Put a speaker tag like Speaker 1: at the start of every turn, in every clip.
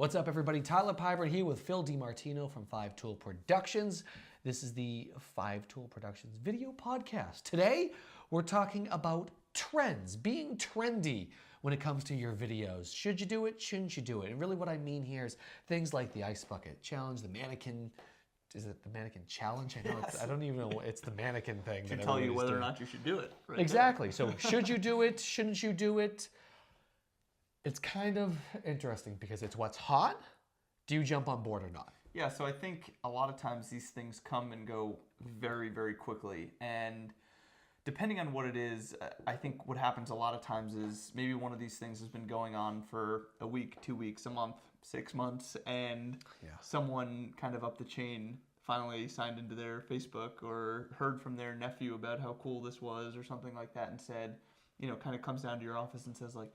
Speaker 1: What's up, everybody? Tyler Pybert here with Phil DiMartino from 5 Tool Productions. This is the 5 Tool Productions video podcast. Today, we're talking about trends, being trendy when it comes to your videos. Should you do it? Shouldn't you do it? And really what I mean here is things like the ice bucket challenge, the mannequin. Is it the mannequin challenge? I know
Speaker 2: Yes.
Speaker 1: I don't even know. It's the mannequin thing.
Speaker 2: To tell you whether or not you should do it. Right
Speaker 1: exactly. So should you do it? Shouldn't you do it? It's kind of interesting because it's what's hot. Do you jump on board or not?
Speaker 2: Yeah, so I think a lot of times these things come and go very, very quickly. And depending on what it is, I think what happens a lot of times is maybe one of these things has been going on for a week, 2 weeks, a month, 6 months, and someone kind of up the chain finally signed into their Facebook or heard from their nephew about how cool this was or something like that and said, you know, kind of comes down to your office and says like,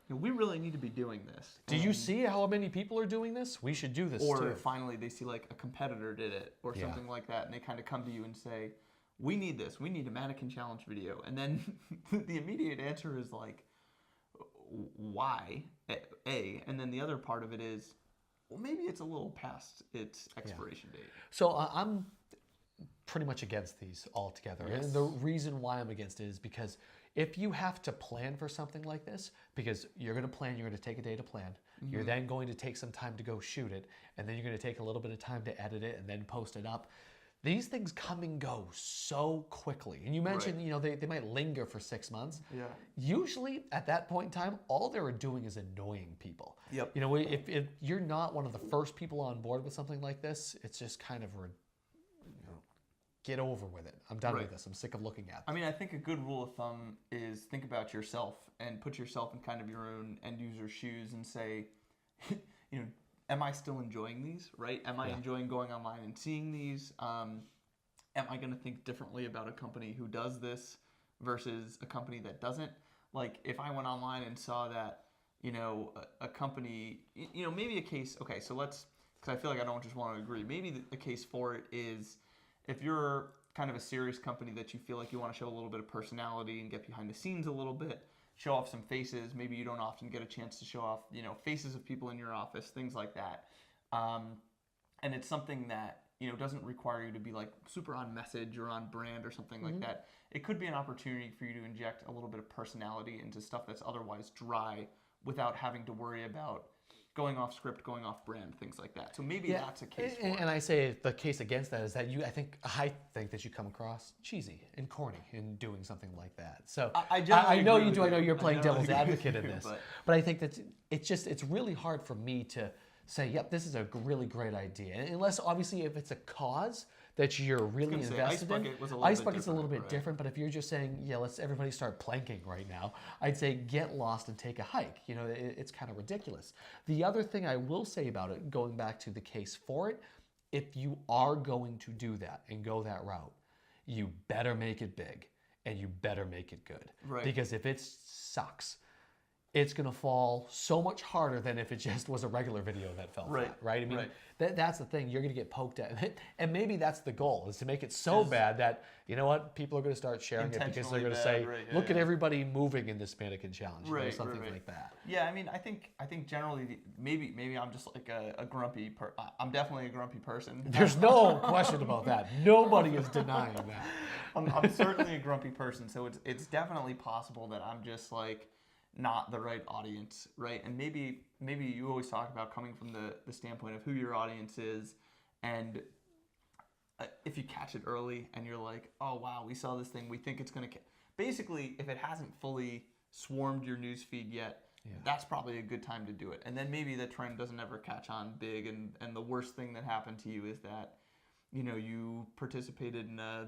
Speaker 2: we really need to be doing this.
Speaker 1: Do you see how many people are doing this? We should do this too.
Speaker 2: Or finally they see like a competitor did it or something like that, and they kind of come to you and say, we need this. We need a mannequin challenge video. And then the immediate answer is like, why? A. And then the other part of it is, well, maybe it's a little past its expiration date.
Speaker 1: So I'm pretty much against these altogether.
Speaker 2: Yes.
Speaker 1: And the reason why I'm against it is because if you have to plan for something like this, because you're going to plan, you're going to take a day to plan, you're then going to take some time to go shoot it, and then you're going to take a little bit of time to edit it and then post it up. These things come and go so quickly. And you mentioned, you know, they might linger for 6 months.
Speaker 2: Yeah.
Speaker 1: Usually at that point in time, all they're doing is annoying people.
Speaker 2: Yep.
Speaker 1: You know, if you're not one of the first people on board with something like this, it's just kind of, get over with it. I'm done with this. I'm sick of looking at them.
Speaker 2: I mean, I think a good rule of thumb is think about yourself and put yourself in kind of your own end user shoes and say, you know, am I still enjoying these, right? Am I enjoying going online and seeing these? Am I going to think differently about a company who does this versus a company that doesn't? Like, if I went online and saw that, you know, a company, you know, maybe a case, okay, so let's, because I feel like I don't just want to agree. Maybe the case for it is if you're kind of a serious company that you feel like you want to show a little bit of personality and get behind the scenes a little bit, show off some faces. Maybe you don't often get a chance to show off, you know, faces of people in your office, things like that. And it's something that, you know, doesn't require you to be like super on message or on brand or something like that. It could be an opportunity for you to inject a little bit of personality into stuff that's otherwise dry without having to worry about going off script, going off brand, things like that. So maybe that's a case for it.
Speaker 1: And I say the case against that is that I think that you come across cheesy and corny in doing something like that. So I know you do. I know you're playing devil's advocate in this, but I think that it's really hard for me to say, yep, this is a really great idea. Unless obviously if it's a cause that you're really invested in. Ice bucket's a little bit different, but if you're just saying, yeah, let's everybody start planking right now, I'd say get lost and take a hike. You know, it's kind of ridiculous. The other thing I will say about it, going back to the case for it, if you are going to do that and go that route, you better make it big and you better make it good.
Speaker 2: Right.
Speaker 1: Because if it sucks, it's going to fall so much harder than if it just was a regular video that fell flat, right? I mean, that's the thing. You're going to get poked at. And maybe that's the goal, is to make it so bad that, you know what, people are going to start sharing it because they're going to say, look at everybody moving in this mannequin challenge, or something like that.
Speaker 2: Yeah, I mean, I think generally, maybe I'm just like a grumpy I'm definitely a grumpy person.
Speaker 1: There's no question about that. Nobody is denying that.
Speaker 2: I'm certainly a grumpy person, so it's definitely possible that I'm just like, not the right audience, right? And maybe you always talk about coming from the standpoint of who your audience is, and if you catch it early and you're like, oh wow, we saw this thing, we think it's gonna basically, if it hasn't fully swarmed your news feed yet, that's probably a good time to do it. And then maybe the trend doesn't ever catch on big, and the worst thing that happened to you is that, you know, you participated in an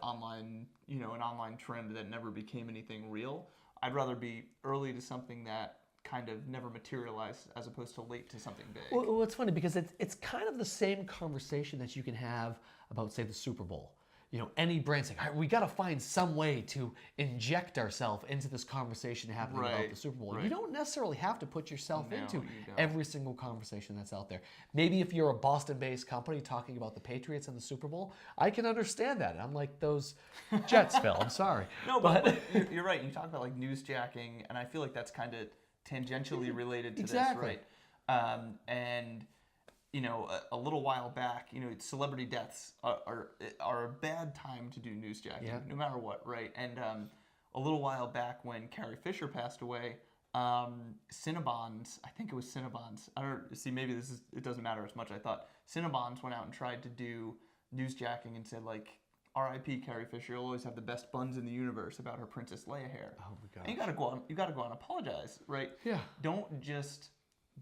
Speaker 2: online, you know, an online trend that never became anything real. I'd rather be early to something that kind of never materialized as opposed to late to something big.
Speaker 1: Well, it's funny because it's kind of the same conversation that you can have about, say, the Super Bowl. You know, any brand saying, all right, we got to find some way to inject ourselves into this conversation happening about the Super Bowl. You don't necessarily have to put yourself into every single conversation that's out there. Maybe if you're a Boston-based company talking about the Patriots and the Super Bowl, I can understand that. I'm like those Jets, Phil. I'm sorry.
Speaker 2: No, but you're right. You talk about like newsjacking, and I feel like that's kind of tangentially related to this, right? And a little while back, celebrity deaths are a bad time to do newsjacking, no matter what, right? And a little while back when Carrie Fisher passed away, Cinnabons, I think it was Cinnabons. I don't see. Maybe it doesn't matter as much. I thought Cinnabons went out and tried to do newsjacking and said like, R.I.P. Carrie Fisher. You'll always have the best buns in the universe about her Princess Leia hair.
Speaker 1: Oh my gosh.
Speaker 2: And you gotta go on and apologize, right?
Speaker 1: Yeah.
Speaker 2: Don't just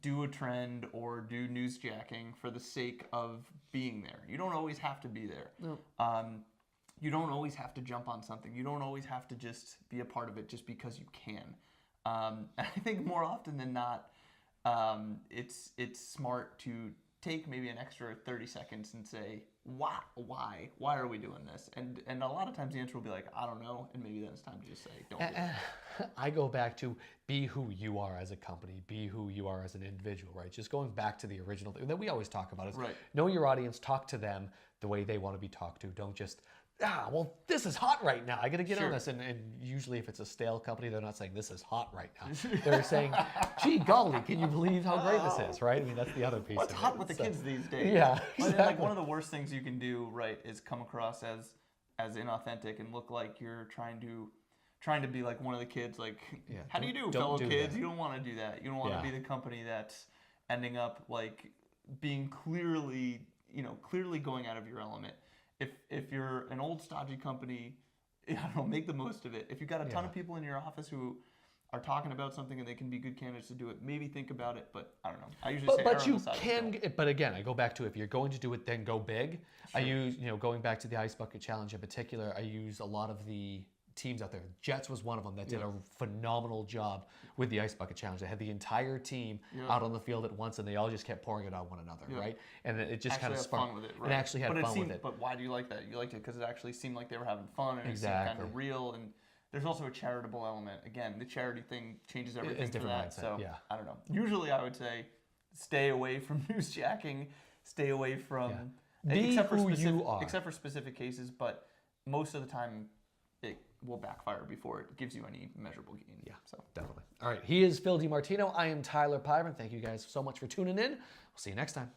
Speaker 2: do a trend or do newsjacking for the sake of being there. You don't always have to be there.
Speaker 1: No.
Speaker 2: You don't always have to jump on something. You don't always have to just be a part of it just because you can. And I think more often than not, it's smart to take maybe an extra 30 seconds and say, why are we doing this? And a lot of times the answer will be like, I don't know, and maybe then it's time to just say, don't do it.
Speaker 1: I go back to be who you are as a company, be who you are as an individual, right? Just going back to the original thing that we always talk about is know your audience, talk to them the way they want to be talked to. Don't just, well, this is hot right now. I got to get on this. And usually if it's a stale company, they're not saying this is hot right now. They're saying, gee, golly, can you believe how great this is, right? I mean, that's the other piece
Speaker 2: What's
Speaker 1: of
Speaker 2: hot
Speaker 1: it.
Speaker 2: with the kids these days?
Speaker 1: Yeah, exactly.
Speaker 2: Like one of the worst things you can do, right, is come across as inauthentic and look like you're trying to be like one of the kids. Like, how do you do, fellow kids? You don't want to do that. You don't want to be the company that's ending up like being clearly going out of your element. If you're an old stodgy company, I don't know, make the most of it. If you've got a ton of people in your office who are talking about something and they can be good candidates to do it, maybe think about it. But I don't know. I usually say
Speaker 1: but you can. But again, I go back to if you're going to do it, then go big. Sure. I use going back to the Ice Bucket Challenge in particular. I use a lot of the teams out there. Jets was one of them that did a phenomenal job with the Ice Bucket Challenge. They had the entire team out on the field at once, and they all just kept pouring it on one another, right? And it just kind of sparked.
Speaker 2: Fun with it, right?
Speaker 1: It actually had fun with it.
Speaker 2: But why do you like that? You liked it because it actually seemed like they were having fun and it seemed kind of real. And there's also a charitable element. Again, the charity thing changes everything for that.
Speaker 1: Mindset,
Speaker 2: so I don't know. Usually, I would say stay away from newsjacking. Stay away from except for specific cases. But most of the time, it will backfire before it gives you any measurable gain.
Speaker 1: Yeah, so definitely. All right, he is Phil DiMartino. I am Tyler Pyron. Thank you guys so much for tuning in. We'll see you next time.